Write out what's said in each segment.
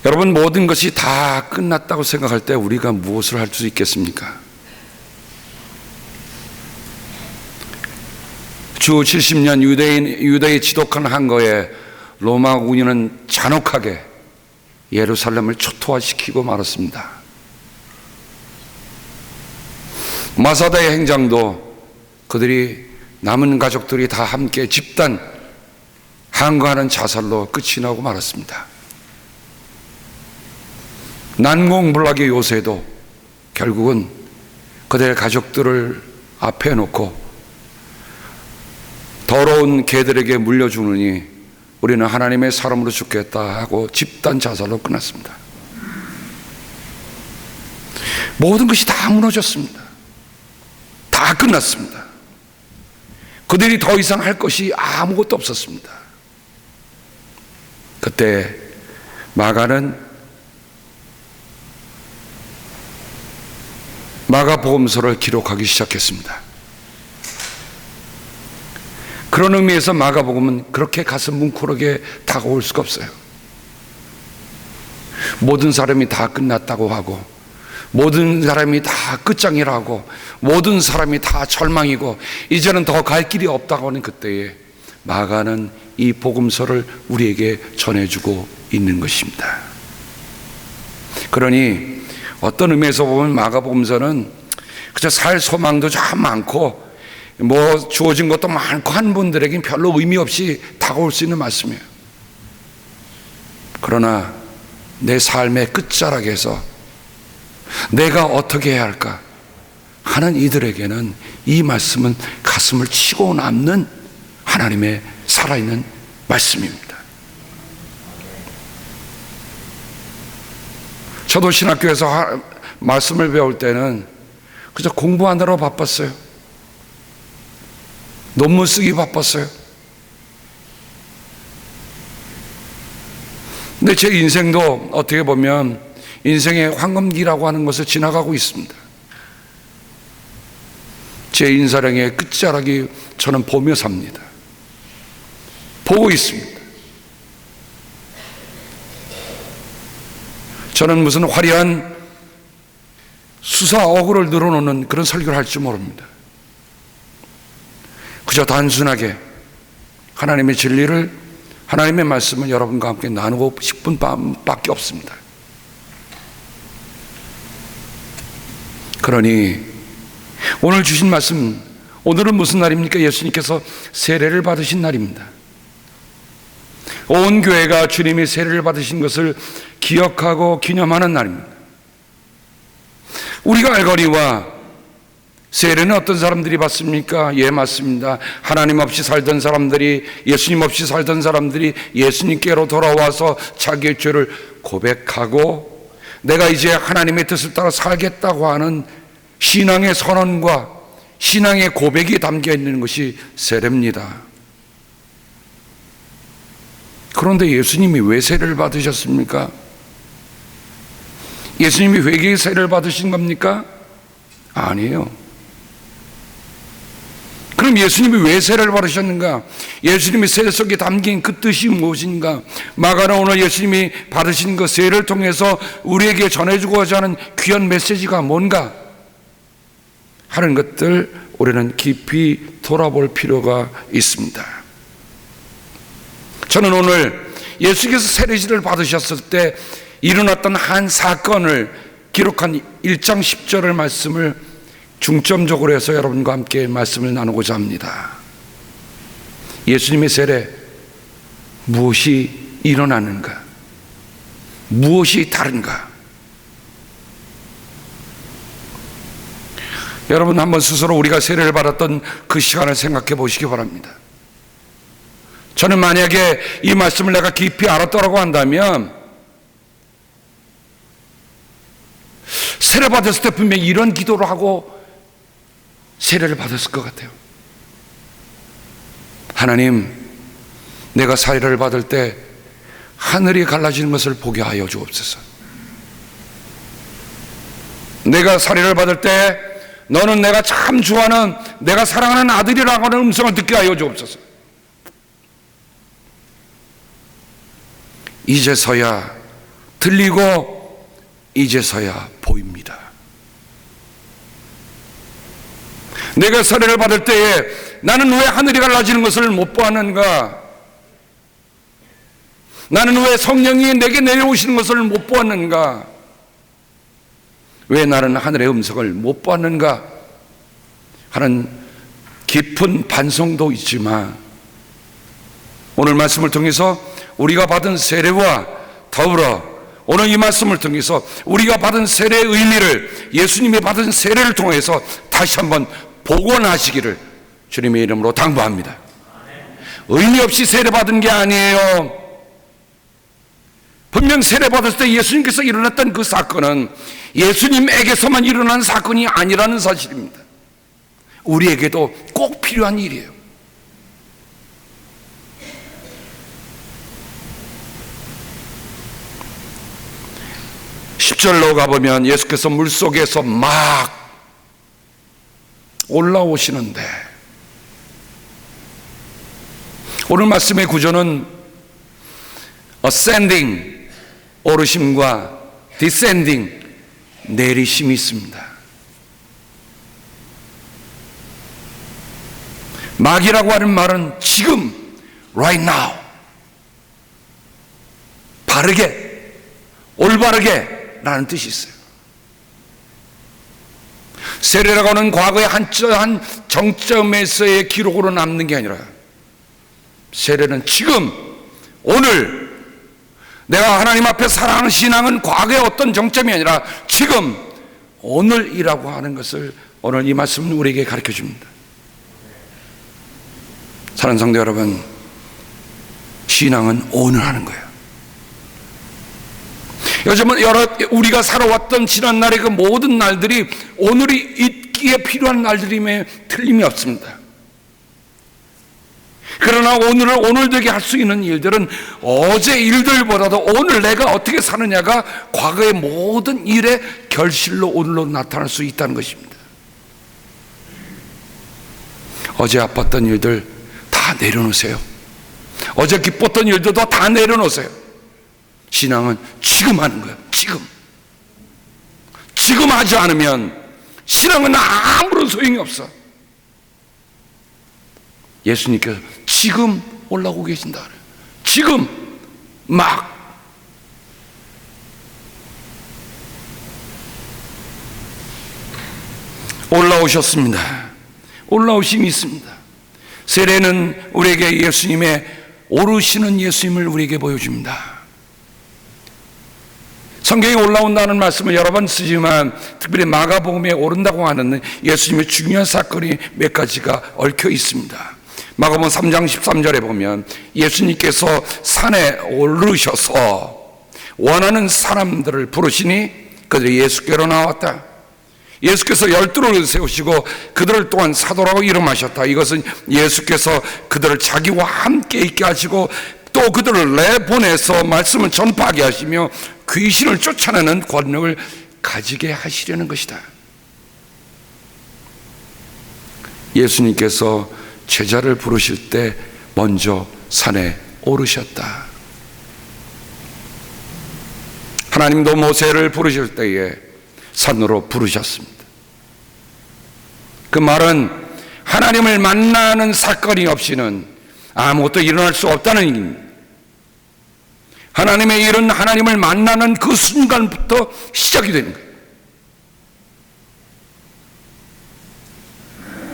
여러분, 모든 것이 다 끝났다고 생각할 때 우리가 무엇을 할 수 있겠습니까? 주 70년 유대의 지독한 항거에 로마 군인은 잔혹하게 예루살렘을 초토화시키고 말았습니다. 마사다의 행장도 그들이 남은 가족들이 다 함께 집단 항거하는 자살로 끝이 나고 말았습니다. 난공불락의 요새도 결국은 그들의 가족들을 앞에 놓고 더러운 개들에게 물려주느니 우리는 하나님의 사람으로 죽겠다 하고 집단 자살로 끝났습니다. 모든 것이 다 무너졌습니다. 다 끝났습니다. 그들이 더 이상 할 것이 아무것도 없었습니다. 그때 마가는 마가복음서를 기록하기 시작했습니다. 그런 의미에서 마가복음은 그렇게 가슴 뭉클하게 다가올 수가 없어요. 모든 사람이 다 끝났다고 하고, 모든 사람이 다 끝장이라고, 모든 사람이 다 절망이고 이제는 더 갈 길이 없다고 하는 그때에 마가는 이 복음서를 우리에게 전해주고 있는 것입니다. 그러니 어떤 의미에서 보면 마가복음서는 그저 살 소망도 참 많고 뭐 주어진 것도 많고 한 분들에겐 별로 의미 없이 다가올 수 있는 말씀이에요. 그러나 내 삶의 끝자락에서 내가 어떻게 해야 할까 하는 이들에게는 이 말씀은 가슴을 치고 남는 하나님의 살아있는 말씀입니다. 저도 신학교에서 말씀을 배울 때는 그저 공부하느라 바빴어요. 논문 쓰기 바빴어요. 근데 제 인생도 어떻게 보면 인생의 황금기라고 하는 것을 지나가고 있습니다. 제 인사량의 끝자락이 저는 보며 삽니다. 보고 있습니다. 저는 무슨 화려한 수사 어구를 늘어놓는 그런 설교를 할 줄 모릅니다. 그저 단순하게 하나님의 진리를, 하나님의 말씀을 여러분과 함께 나누고 싶은 마음밖에 없습니다. 그러니 오늘 주신 말씀, 오늘은 무슨 날입니까? 예수님께서 세례를 받으신 날입니다. 온 교회가 주님이 세례를 받으신 것을 기억하고 기념하는 날입니다. 우리가 알거니와 세례는 어떤 사람들이 받습니까? 예, 맞습니다. 하나님 없이 살던 사람들이, 예수님 없이 살던 사람들이 예수님께로 돌아와서 자기의 죄를 고백하고 내가 이제 하나님의 뜻을 따라 살겠다고 하는 신앙의 선언과 신앙의 고백이 담겨 있는 것이 세례입니다. 그런데 예수님이 왜 세례를 받으셨습니까? 예수님이 회개의 세례를 받으신 겁니까? 아니에요. 그럼 예수님이 왜 세례를 받으셨는가? 예수님의 세례 속에 담긴 그 뜻이 무엇인가? 마가는 오늘 예수님이 받으신 그 세례를 통해서 우리에게 전해주고자 하는 귀한 메시지가 뭔가 하는 것들 우리는 깊이 돌아볼 필요가 있습니다. 저는 오늘 예수께서 세례를 받으셨을 때 일어났던 한 사건을 기록한 1장 10절의 말씀을 중점적으로 해서 여러분과 함께 말씀을 나누고자 합니다. 예수님의 세례, 무엇이 일어나는가? 무엇이 다른가? 여러분 한번 스스로 우리가 세례를 받았던 그 시간을 생각해 보시기 바랍니다. 저는 만약에 이 말씀을 내가 깊이 알았더라고 한다면 세례 받았을 때 분명히 이런 기도를 하고 세례를 받았을 것 같아요. 하나님, 내가 세례를 받을 때 하늘이 갈라지는 것을 보게 하여 주옵소서. 내가 세례를 받을 때 너는 내가 참 좋아하는, 내가 사랑하는 아들이라고 하는 음성을 듣게 하여 주옵소서. 이제서야 들리고 이제서야 보입니다. 내가 세례를 받을 때에 나는 왜 하늘이 갈라지는 것을 못 보았는가? 나는 왜 성령이 내게 내려오시는 것을 못 보았는가? 왜 나는 하늘의 음성을 못 보았는가? 하는 깊은 반성도 있지만 오늘 말씀을 통해서 우리가 받은 세례와 더불어 오늘 이 말씀을 통해서 우리가 받은 세례의 의미를 예수님이 받은 세례를 통해서 다시 한번 복원하시기를 주님의 이름으로 당부합니다. 의미 없이 세례받은 게 아니에요. 분명 세례받았을 때 예수님께서 일어났던 그 사건은 예수님에게서만 일어난 사건이 아니라는 사실입니다. 우리에게도 꼭 필요한 일이에요. 10절로 가보면 예수께서 물속에서 막 올라오시는데, 오늘 말씀의 구조는 ascending 오르심과 descending 내리심이 있습니다. 막이라고 하는 말은 지금 right now 바르게 올바르게 라는 뜻이 있어요. 세례라고 하는 과거의 한 정점에서의 기록으로 남는 게 아니라 세례는 지금 오늘 내가 하나님 앞에 살아가는 신앙은 과거의 어떤 정점이 아니라 지금 오늘이라고 하는 것을 오늘 이 말씀은 우리에게 가르쳐 줍니다. 사랑하는 성도 여러분, 신앙은 오늘 하는 거예요. 요즘은 우리가 살아왔던 지난 날의 그 모든 날들이 오늘이 있기에 필요한 날들임에 틀림이 없습니다. 그러나 오늘을 오늘되게 할 수 있는 일들은 어제 일들보다도 오늘 내가 어떻게 사느냐가 과거의 모든 일의 결실로 오늘로 나타날 수 있다는 것입니다. 어제 아팠던 일들 다 내려놓으세요. 어제 기뻤던 일들도 다 내려놓으세요. 신앙은 지금 하는 거예요. 지금 하지 않으면 신앙은 아무런 소용이 없어. 예수님께서 지금 올라오고 계신다 그래요. 지금 막 올라오셨습니다. 올라오심이 있습니다. 세례는 우리에게 예수님의 오르시는 예수님을 우리에게 보여줍니다. 성경에 올라온다는 말씀을 여러 번 쓰지만 특별히 마가복음에 오른다고 하는 예수님의 중요한 사건이 몇 가지가 얽혀 있습니다. 마가복음 3장 13절에 보면 예수님께서 산에 오르셔서 원하는 사람들을 부르시니 그들이 예수께로 나왔다. 예수께서 12를 세우시고 그들을 또한 사도라고 이름하셨다. 이것은 예수께서 그들을 자기와 함께 있게 하시고 또 그들을 내보내서 말씀을 전파하게 하시며 귀신을 쫓아내는 권능을 가지게 하시려는 것이다. 예수님께서 제자를 부르실 때 먼저 산에 오르셨다. 하나님도 모세를 부르실 때에 산으로 부르셨습니다. 그 말은 하나님을 만나는 사건이 없이는 아무것도 일어날 수 없다는 얘기입니다. 하나님의 일은 하나님을 만나는 그 순간부터 시작이 되는 거예요.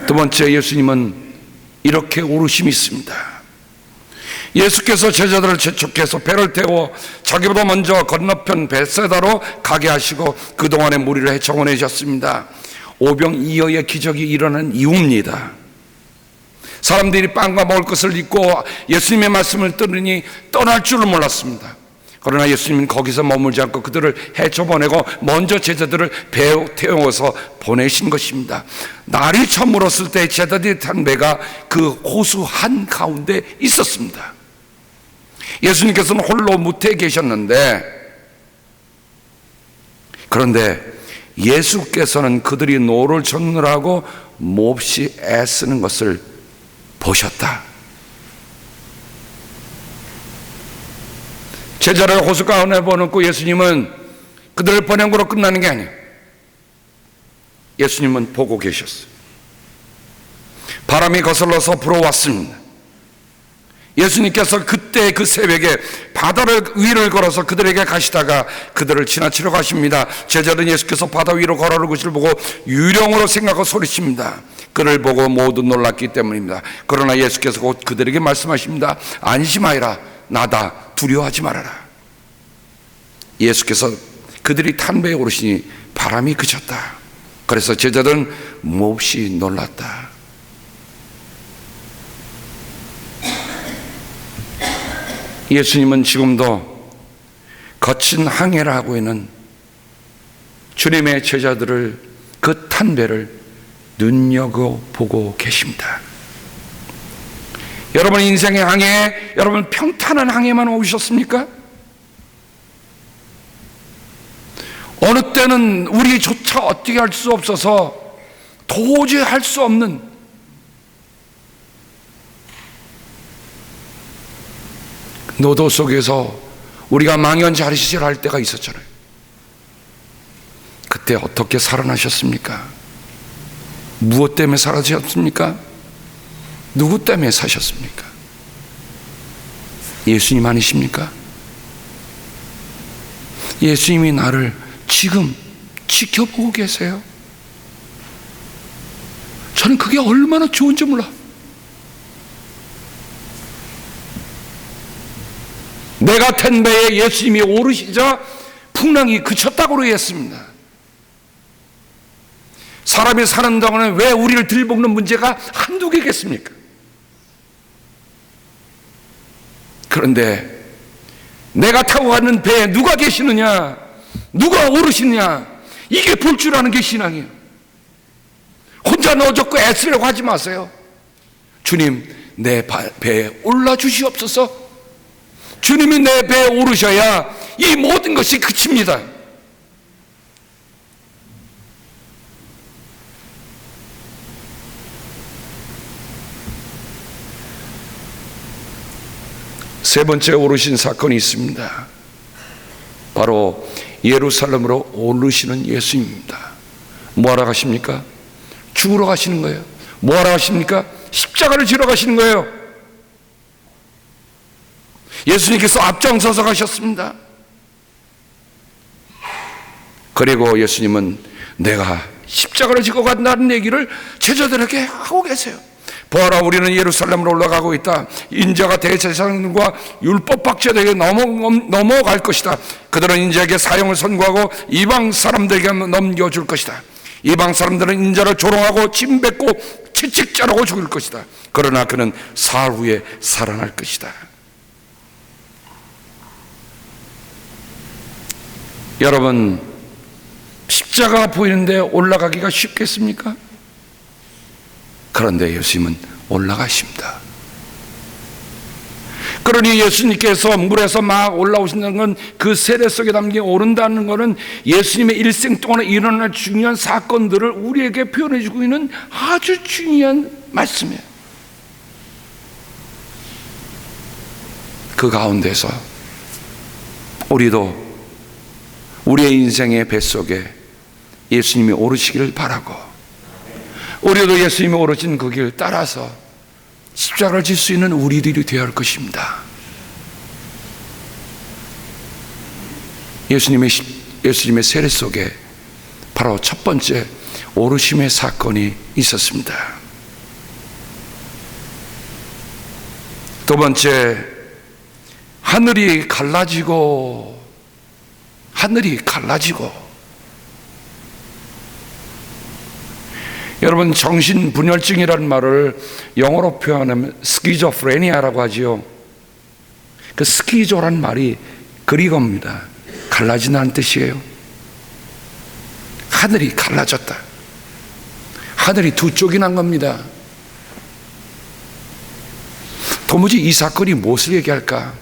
두 번째, 예수님은 이렇게 오르심이 있습니다. 예수께서 제자들을 재촉해서 배를 태워 자기보다 먼저 건너편 벳세다로 가게 하시고 그동안의 무리를 헤쳐보내셨습니다. 오병이어의 기적이 일어난 이후입니다. 사람들이 빵과 먹을 것을 잊고 예수님의 말씀을 들으니 떠날 줄을 몰랐습니다. 그러나 예수님은 거기서 머물지 않고 그들을 헤쳐보내고 먼저 제자들을 배에 태워서 보내신 것입니다. 날이 저물었을 때 제자들이 탄 배가 그 호수 한가운데 있었습니다. 예수님께서는 홀로 무태에 계셨는데, 그런데 예수께서는 그들이 노를 젓느라고 몹시 애쓰는 것을 보셨다. 제자를 호수 가운데 보내고 예수님은 그들을 보낸 거로 끝나는 게 아니에요. 예수님은 보고 계셨어요. 바람이 거슬러서 불어왔습니다. 예수님께서 그때 그 새벽에 바다를 위를 걸어서 그들에게 가시다가 그들을 지나치러 가십니다. 제자들은 예수께서 바다 위로 걸어오는 것을 보고 유령으로 생각하고 소리칩니다. 그를 보고 모두 놀랐기 때문입니다. 그러나 예수께서 곧 그들에게 말씀하십니다. 안심하여라, 나다, 두려워하지 말아라. 예수께서 그들이 탄 배에 오르시니 바람이 그쳤다. 그래서 제자들은 몹시 놀랐다. 예수님은 지금도 거친 항해를 하고 있는 주님의 제자들을 그 탄 배를 눈여겨보고 계십니다. 여러분 인생의 항해에 여러분 평탄한 항해만 오셨습니까? 어느 때는 우리조차 어떻게 할 수 없어서 도저히 할 수 없는 노도 속에서 우리가 망연자실할 때가 있었잖아요. 그때 어떻게 살아나셨습니까? 무엇 때문에 살아나셨습니까? 누구 때문에 사셨습니까? 예수님 아니십니까? 예수님이 나를 지금 지켜보고 계세요. 저는 그게 얼마나 좋은지 몰라. 내가 탄 배에 예수님이 오르시자 풍랑이 그쳤다고 그랬습니다. 사람이 사는 동안에 왜 우리를 들볶는 문제가 한두 개겠습니까? 그런데 내가 타고 가는 배에 누가 계시느냐, 누가 오르시느냐, 이게 볼 줄 아는 게 신앙이에요. 혼자 넣어줬고 애쓰려고 하지 마세요. 주님, 내 배에 올라주시옵소서. 주님이 내 배에 오르셔야 이 모든 것이 그칩니다. 세 번째 오르신 사건이 있습니다. 바로 예루살렘으로 오르시는 예수님입니다. 뭐하러 가십니까? 죽으러 가시는 거예요. 뭐하러 가십니까? 십자가를 지러 가시는 거예요. 예수님께서 앞장서서 가셨습니다. 그리고 예수님은 내가 십자가를 지고 간다는 얘기를 제자들에게 하고 계세요. 보아라, 우리는 예루살렘으로 올라가고 있다. 인자가 대제사장과 율법학자들에게 넘어갈 것이다. 그들은 인자에게 사형을 선고하고 이방 사람들에게 넘겨줄 것이다. 이방 사람들은 인자를 조롱하고 침뱉고 채찍자라고 죽일 것이다. 그러나 그는 사흘 후에 살아날 것이다. 여러분, 십자가가 보이는데 올라가기가 쉽겠습니까? 그런데 예수님은 올라가십니다. 그러니 예수님께서 물에서 막 올라오신다는 건, 그 세례 속에 담긴 오른다는 것은 예수님의 일생 동안에 일어날 중요한 사건들을 우리에게 표현해 주고 있는 아주 중요한 말씀이에요. 그 가운데서 우리도 우리의 인생의 뱃속에 예수님이 오르시기를 바라고, 우리도 예수님이 오르신 그 길 따라서 십자가를 질 수 있는 우리들이 되어야 할 것입니다. 예수님의 세례 속에 바로 첫 번째 오르심의 사건이 있었습니다. 두 번째, 하늘이 갈라지고 여러분, 정신분열증이라는 말을 영어로 표현하면 스키조프레니아라고 하지요. 그 스키조라는 말이 그리고입니다. 갈라진다는 뜻이에요. 하늘이 갈라졌다. 하늘이 두 쪽이 난 겁니다. 도무지 이 사건이 무엇을 얘기할까?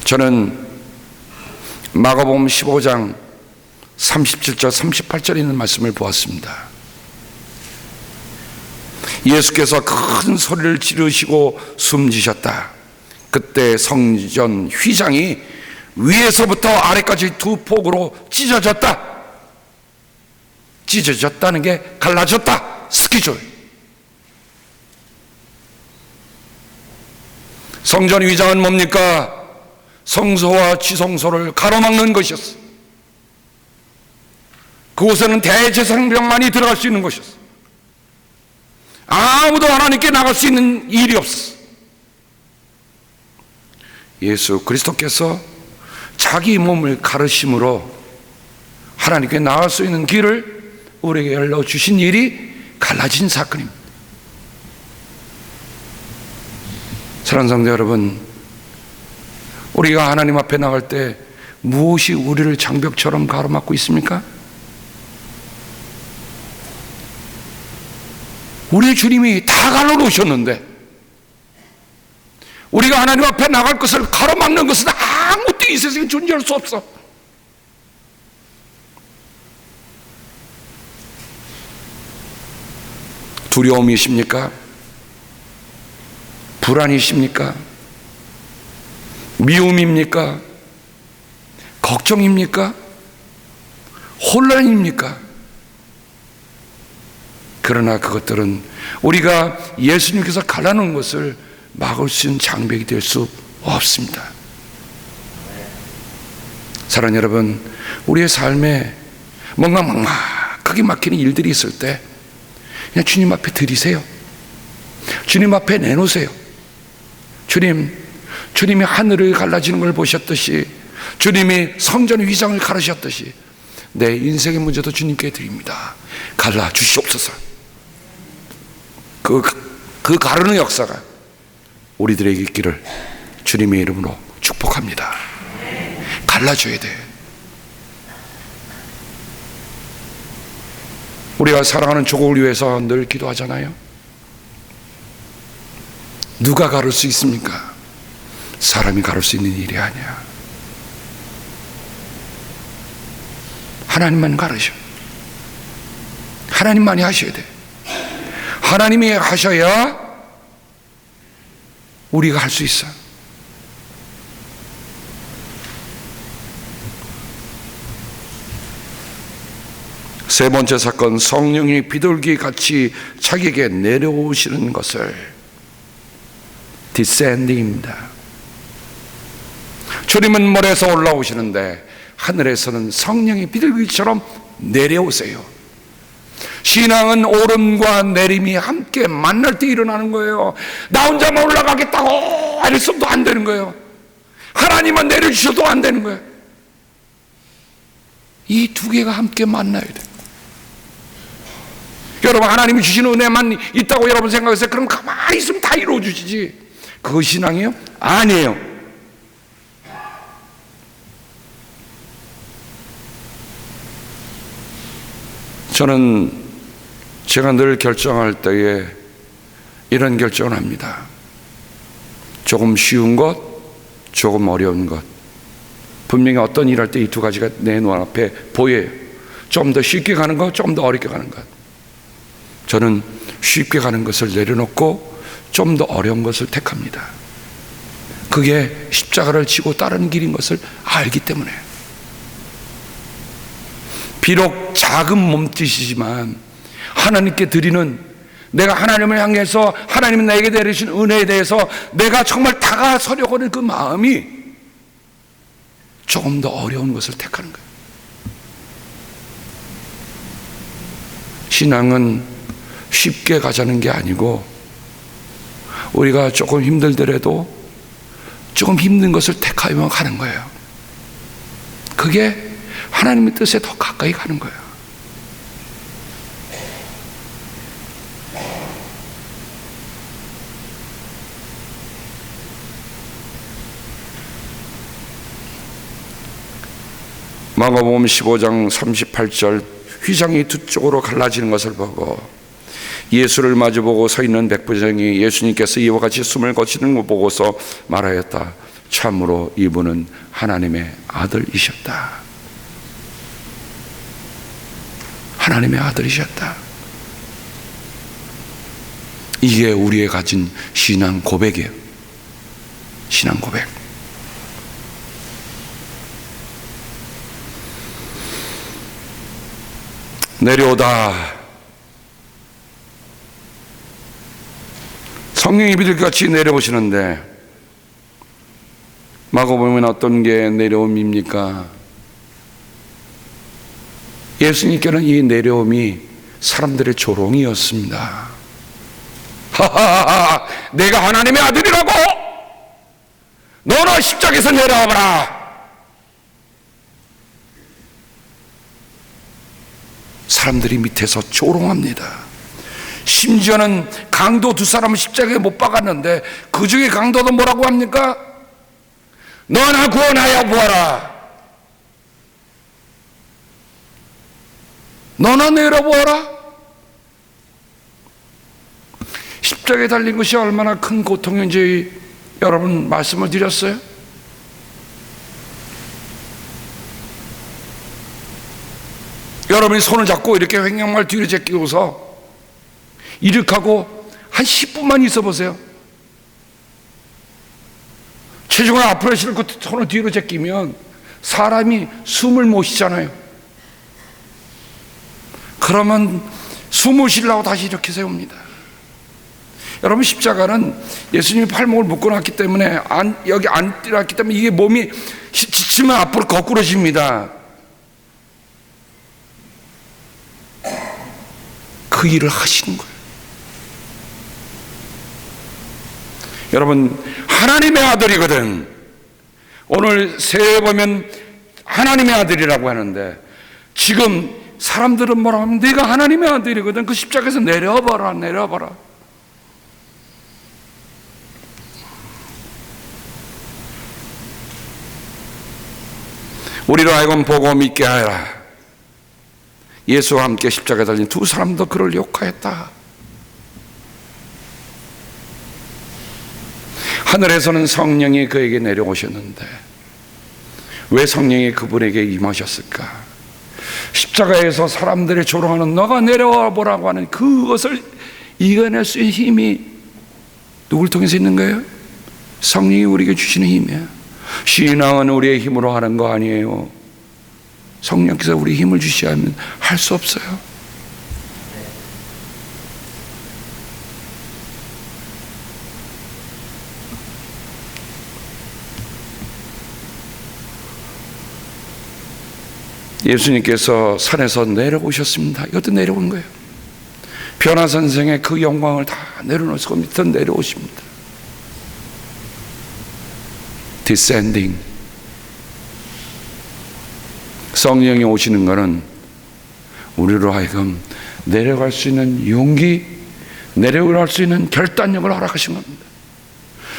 저는 마가복음 15장 37절 38절에 있는 말씀을 보았습니다. 예수께서 큰 소리를 지르시고 숨지셨다. 그때 성전 휘장이 위에서부터 아래까지 두 폭으로 찢어졌다. 찢어졌다는 게 갈라졌다. 스케줄. 성전 휘장은 뭡니까? 성소와 지성소를 가로막는 것이었어. 그곳에는 대제사장만이 들어갈 수 있는 것이었어. 아무도 하나님께 나갈 수 있는 일이 없어. 예수 그리스도께서 자기 몸을 가르심으로 하나님께 나갈 수 있는 길을 우리에게 열어주신 일이 갈라진 사건입니다. 사랑하는 성도 여러분, 우리가 하나님 앞에 나갈 때 무엇이 우리를 장벽처럼 가로막고 있습니까? 우리 주님이 다 가로놓으셨는데 우리가 하나님 앞에 나갈 것을 가로막는 것은 아무것도 이 세상에 존재할 수 없어. 두려움이십니까? 불안이십니까? 미움입니까? 걱정입니까? 혼란입니까? 그러나 그것들은 우리가 예수님께서 갈라놓은 것을 막을 수 있는 장벽이 될 수 없습니다. 사랑하는 여러분, 우리의 삶에 뭔가 막막하게 막히는 일들이 있을 때 그냥 주님 앞에 드리세요. 주님 앞에 내놓으세요. 주님이 하늘을 갈라지는 걸 보셨듯이, 주님이 성전 휘장을 가르셨듯이 내 인생의 문제도 주님께 드립니다. 갈라 주시옵소서. 그 가르는 역사가 우리들에게 있기를 주님의 이름으로 축복합니다. 갈라줘야 돼. 우리가 사랑하는 조국을 위해서 늘 기도하잖아요. 누가 가를 수 있습니까? 사람이 가를 수 있는 일이 아니야. 하나님만 가르셔. 하나님만이 하셔야 돼. 하나님이 하셔야 우리가 할 수 있어. 세 번째 사건, 성령이 비둘기 같이 자기에게 내려오시는 것을 디센딩입니다. 주님은 모래에서 올라오시는데 하늘에서는 성령이 비둘기처럼 내려오세요. 신앙은 오름과 내림이 함께 만날 때 일어나는 거예요. 나 혼자만 올라가겠다고 이랬어도 안 되는 거예요. 하나님만 내려주셔도 안 되는 거예요. 이 두 개가 함께 만나야 돼요. 여러분, 하나님이 주시는 은혜만 있다고 여러분 생각하세요? 그럼 가만히 있으면 다 이루어주시지. 그거 신앙이에요? 아니에요. 저는 제가 늘 결정할 때에 이런 결정을 합니다. 조금 쉬운 것, 조금 어려운 것. 분명히 어떤 일 할 때 이 두 가지가 내 눈앞에 보여요. 좀 더 쉽게 가는 것, 좀 더 어렵게 가는 것. 저는 쉽게 가는 것을 내려놓고 좀 더 어려운 것을 택합니다. 그게 십자가를 지고 따르는 길인 것을 알기 때문에. 비록 작은 몸짓이지만 하나님께 드리는, 내가 하나님을 향해서 하나님이 나에게 내리신 은혜에 대해서 내가 정말 다가서려고 하는 그 마음이 조금 더 어려운 것을 택하는 거예요. 신앙은 쉽게 가자는 게 아니고 우리가 조금 힘들더라도 조금 힘든 것을 택하며 가는 거예요. 그게 하나님의 뜻에 더 가까이 가는 거예요. 마가복음 15장 38절, 휘장이 두 쪽으로 갈라지는 것을 보고 예수를 마주보고 서 있는 백부장이 예수님께서 이와 같이 숨을 거치는 것 보고서 말하였다. 참으로 이분은 하나님의 아들이셨다. 하나님의 아들이셨다. 이게 우리의 가진 신앙 고백이에요. 신앙 고백. 내려오다. 성령이 비둘기같이 내려오시는데 마가복음에는 어떤 게 내려옴입니까? 예수님께는 이 내려옴이 사람들의 조롱이었습니다. 하하하, 내가 하나님의 아들이라고? 너는 십자가에서 내려와봐라. 사람들이 밑에서 조롱합니다. 심지어는 강도 두 사람을 십자가에 못 박았는데 그 중에 강도도 뭐라고 합니까? 너나 구원하여 보아라. 너나 내려보아라. 십자가에 달린 것이 얼마나 큰 고통인지 여러분 말씀을 드렸어요? 여러분이 손을 잡고 이렇게 횡령말 뒤로 제끼고서 이렇게 하고 한 10분만 있어 보세요. 체중을 앞으로 실고 손을 뒤로 제끼면 사람이 숨을 못 쉬잖아요. 그러면 숨을 쉬려고 다시 이렇게 세웁니다. 여러분, 십자가는 예수님이 팔목을 묶어놨기 때문에 여기 안 띄놨기 때문에 이게 몸이 지치면 앞으로 거꾸러집니다. 그 일을 하시는 거예요. 여러분, 하나님의 아들이거든. 오늘 세례 보면 하나님의 아들이라고 하는데 지금 사람들은 뭐라고 하면 네가 하나님의 아들이거든. 그 십자가에서 내려와봐라, 내려와봐라. 우리로 하여금 보고 믿게 하라. 예수와 함께 십자가에 달린 두 사람도 그를 욕하였다. 하늘에서는 성령이 그에게 내려오셨는데 왜 성령이 그분에게 임하셨을까? 십자가에서 사람들이 조롱하는 너가 내려와 보라고 하는 그것을 이겨낼 수 있는 힘이 누굴 통해서 있는 거예요? 성령이 우리에게 주시는 힘이에요. 신앙은 우리의 힘으로 하는 거 아니에요. 성령께서 우리 힘을 주셔야 하면 할 수 없어요. 예수님께서 산에서 내려오셨습니다. 이것도 내려온 거예요. 변화 선생의 그 영광을 다 내려놓으시고 밑으로 내려오십니다. Descending. 성령이 오시는 것은 우리로 하여금 내려갈 수 있는 용기, 내려갈 수 있는 결단력을 허락하신 겁니다.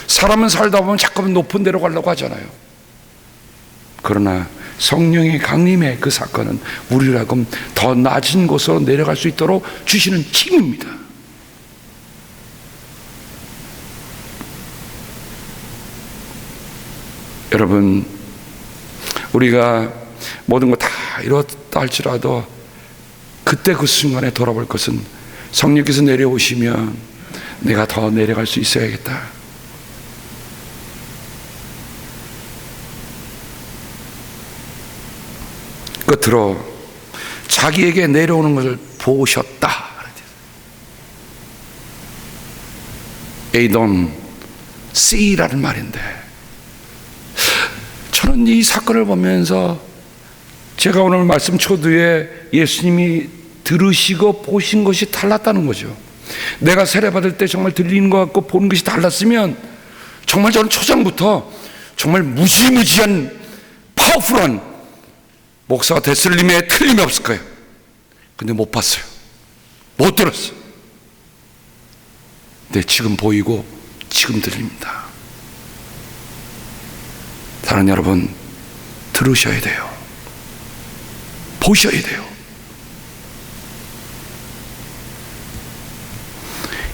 사람은 살다 보면 자꾸만 높은 데로 가려고 하잖아요. 그러나 성령의 강림의 그 사건은 우리로 하여금 더 낮은 곳으로 내려갈 수 있도록 주시는 칭입니다. 여러분, 우리가 모든 거 다 이뤘다 할지라도 그때 그 순간에 돌아볼 것은 성령께서 내려오시면 내가 더 내려갈 수 있어야겠다. 끝으로 자기에게 내려오는 것을 보셨다. They don't see라는 말인데, 저는 이 사건을 보면서 제가 오늘 말씀 초두에 예수님이 들으시고 보신 것이 달랐다는 거죠. 내가 세례받을 때 정말 들리는 것 같고 보는 것이 달랐으면 정말 저는 초장부터 정말 무지무지한 파워풀한 목사가 됐을 림에 틀림이 없을 거예요. 근데 못 봤어요. 못 들었어요. 근데 지금 보이고 지금 들립니다. 사랑하는 여러분, 들으셔야 돼요. 보셔야 돼요.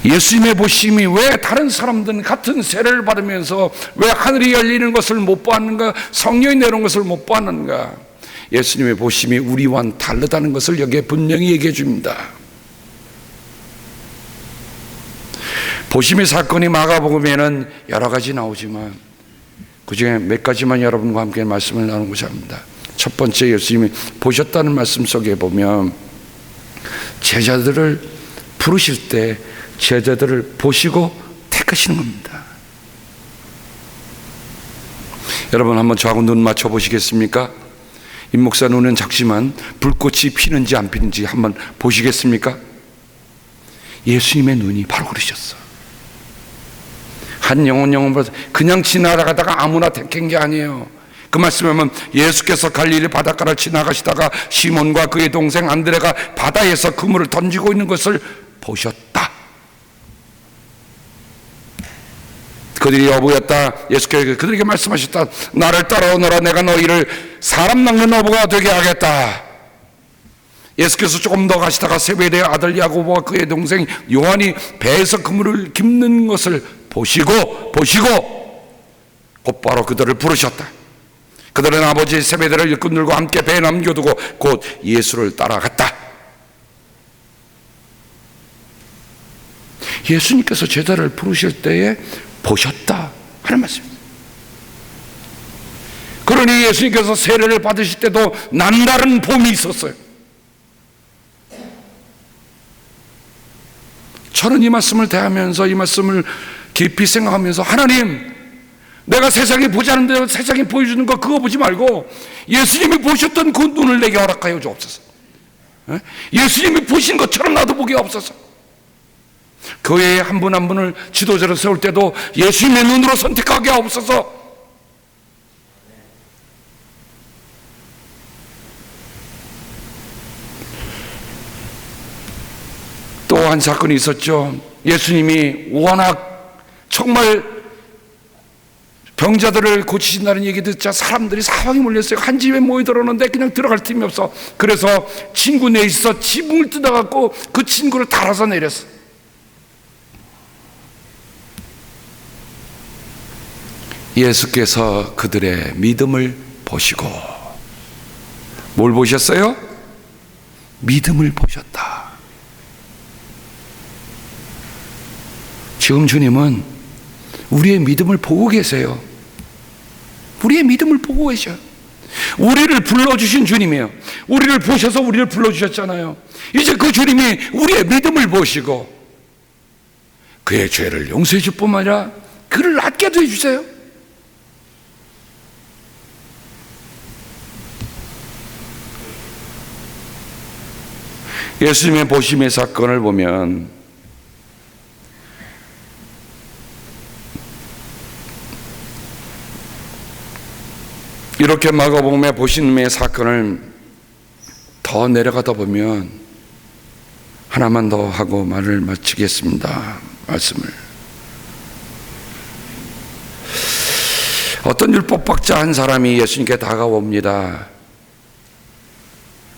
예수님의 보심이 왜 다른 사람들은 같은 세례를 받으면서 왜 하늘이 열리는 것을 못 보았는가, 성령이 내려온 것을 못 보았는가? 예수님의 보심이 우리와는 다르다는 것을 여기에 분명히 얘기해 줍니다. 보심의 사건이 마가복음에는 여러 가지 나오지만 그 중에 몇 가지만 여러분과 함께 말씀을 나누고자 합니다. 첫 번째, 예수님이 보셨다는 말씀 속에 보면 제자들을 부르실 때 제자들을 보시고 택하시는 겁니다. 여러분 한번 저하고 눈 맞춰 보시겠습니까? 임 목사 눈은 작지만 불꽃이 피는지 안 피는지 한번 보시겠습니까? 예수님의 눈이 바로 그러셨어. 한 영혼보다 그냥 지나가다가 아무나 택한 게 아니에요. 그 말씀하면 예수께서 갈릴리 바닷가를 지나가시다가 시몬과 그의 동생 안드레가 바다에서 그물을 던지고 있는 것을 보셨다. 그들이 어부였다. 예수께서 그들에게 말씀하셨다. 나를 따라오너라. 내가 너희를 사람 낚는 어부가 되게 하겠다. 예수께서 조금 더 가시다가 세베대의 아들 야고보와 그의 동생 요한이 배에서 그물을 깁는 것을 보시고 곧바로 그들을 부르셨다. 그들은 아버지 세베대를 일꾼들과 함께 배에 남겨두고 곧 예수를 따라갔다. 예수님께서 제자를 부르실 때에 보셨다 하는 말씀입니다. 그러니 예수님께서 세례를 받으실 때도 남다른 봄이 있었어요. 저는 이 말씀을 대하면서 이 말씀을 깊이 생각하면서 하나님, 내가 세상에 보지 않는데 세상에 보여주는 거 그거 보지 말고 예수님이 보셨던 그 눈을 내게 허락하여 주옵소서. 예수님이 보신 것처럼 나도 보게 없어서. 교회에 한 분 한 분을 지도자로 세울 때도 예수님의 눈으로 선택하게 없어서. 또 한 사건이 있었죠. 예수님이 워낙 정말 병자들을 고치신다는 얘기 듣자 사람들이 사방에 몰렸어요. 한 집에 모여들었는데 그냥 들어갈 틈이 없어. 그래서 친구 넷이서 지붕을 뜯어갖고 그 친구를 달아서 내렸어. 예수께서 그들의 믿음을 보시고 뭘 보셨어요? 믿음을 보셨다. 지금 주님은 우리의 믿음을 보고 계세요. 우리의 믿음을 보고 계셔요. 우리를 불러주신 주님이에요. 우리를 보셔서 우리를 불러주셨잖아요. 이제 그 주님이 우리의 믿음을 보시고 그의 죄를 용서해 줄 뿐만 아니라 그를 낫게도 해주세요. 예수님의 보심의 사건을 보면 이렇게 마가복음의 보심의 사건을 더 내려가다 보면 하나만 더 하고 말을 마치겠습니다. 말씀을. 어떤 율법학자 한 사람이 예수님께 다가옵니다.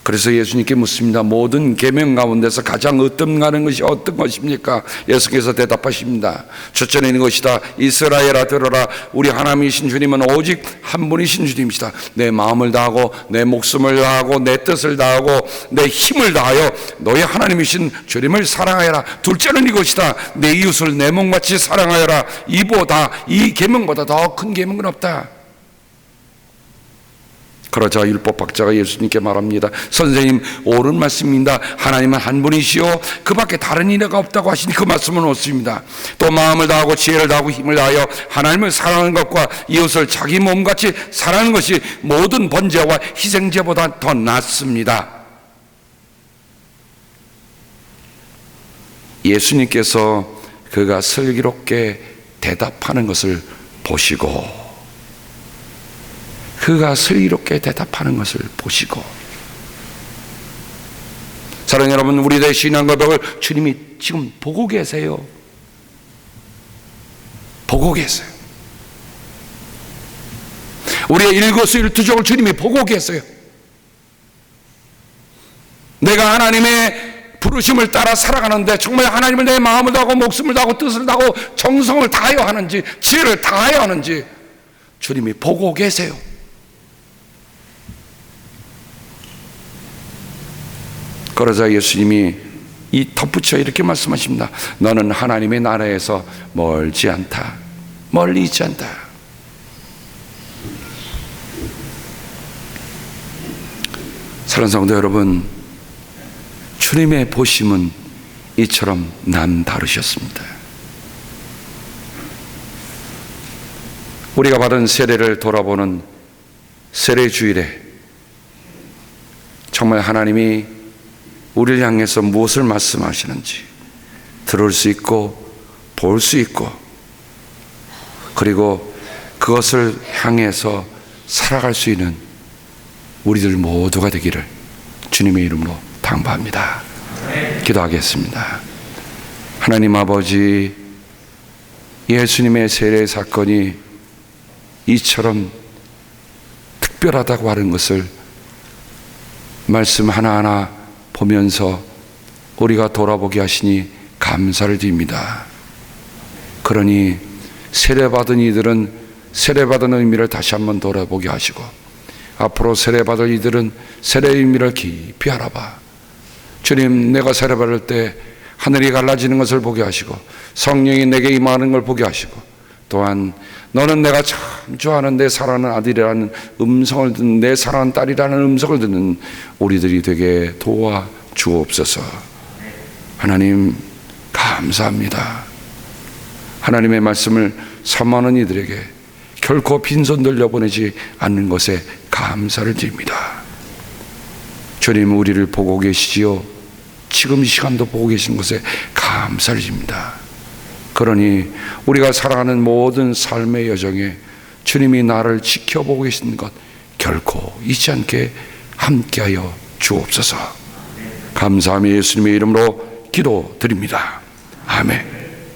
그래서 예수님께 묻습니다. 모든 계명 가운데서 가장 으뜸가는 것이 어떤 것입니까? 예수께서 대답하십니다. 첫째는 이것이다. 이스라엘아 들어라. 우리 하나님이신 주님은 오직 한 분이신 주님이시다. 내 마음을 다하고 내 목숨을 다하고 내 뜻을 다하고 내 힘을 다하여 너의 하나님이신 주님을 사랑하여라. 둘째는 이것이다. 내 이웃을 내 몸같이 사랑하여라. 이 계명보다 더 큰 계명은 없다. 그러자 율법학자가 예수님께 말합니다. 선생님, 옳은 말씀입니다. 하나님은 한 분이시오 그 밖에 다른 이가 없다고 하시니 그 말씀은 옳습니다. 또 마음을 다하고 지혜를 다하고 힘을 다하여 하나님을 사랑하는 것과 이웃을 자기 몸같이 사랑하는 것이 모든 번제와 희생제보다 더 낫습니다. 예수님께서 그가 슬기롭게 대답하는 것을 보시고 그가 슬기롭게 대답하는 것을 보시고 사랑하는 여러분, 우리의 신앙 고백을 주님이 지금 보고 계세요. 보고 계세요. 우리의 일거수일투족을 주님이 보고 계세요. 내가 하나님의 부르심을 따라 살아가는데 정말 하나님을 내 마음을 다하고 목숨을 다하고 뜻을 다하고 정성을 다하여 하는지 지혜를 다하여 하는지 주님이 보고 계세요. 그러자 예수님이 이 덧붙여 이렇게 말씀하십니다. 너는 하나님의 나라에서 멀지 않다. 멀리 있지 않다. 사랑하는 성도 여러분, 주님의 보심은 이처럼 남다르셨습니다. 우리가 받은 세례를 돌아보는 세례 주일에 정말 하나님이 우리를 향해서 무엇을 말씀하시는지 들을 수 있고 볼 수 있고, 그리고 그것을 향해서 살아갈 수 있는 우리들 모두가 되기를 주님의 이름으로 당부합니다. 기도하겠습니다. 하나님 아버지, 예수님의 세례 사건이 이처럼 특별하다고 하는 것을 말씀 하나하나 보면서 우리가 돌아보게 하시니 감사를 드립니다. 그러니 세례받은 이들은 세례받은 의미를 다시 한번 돌아보게 하시고, 앞으로 세례받을 이들은 세례의 의미를 깊이 알아봐 주님, 내가 세례받을 때 하늘이 갈라지는 것을 보게 하시고 성령이 내게 임하는 걸 보게 하시고, 또한 너는 내가 참 좋아하는 내 사랑하는 아들이라는 음성을 듣는, 내 사랑하는 딸이라는 음성을 듣는 우리들이 되게 도와 주옵소서. 하나님 감사합니다. 하나님의 말씀을 사모하는 이들에게 결코 빈손 들려보내지 않는 것에 감사를 드립니다. 주님, 우리를 보고 계시지요. 지금 이 시간도 보고 계신 것에 감사를 드립니다. 그러니 우리가 살아가는 모든 삶의 여정에 주님이 나를 지켜보고 계시는 것 결코 잊지 않게 함께하여 주옵소서. 감사하며 예수님의 이름으로 기도드립니다. 아멘.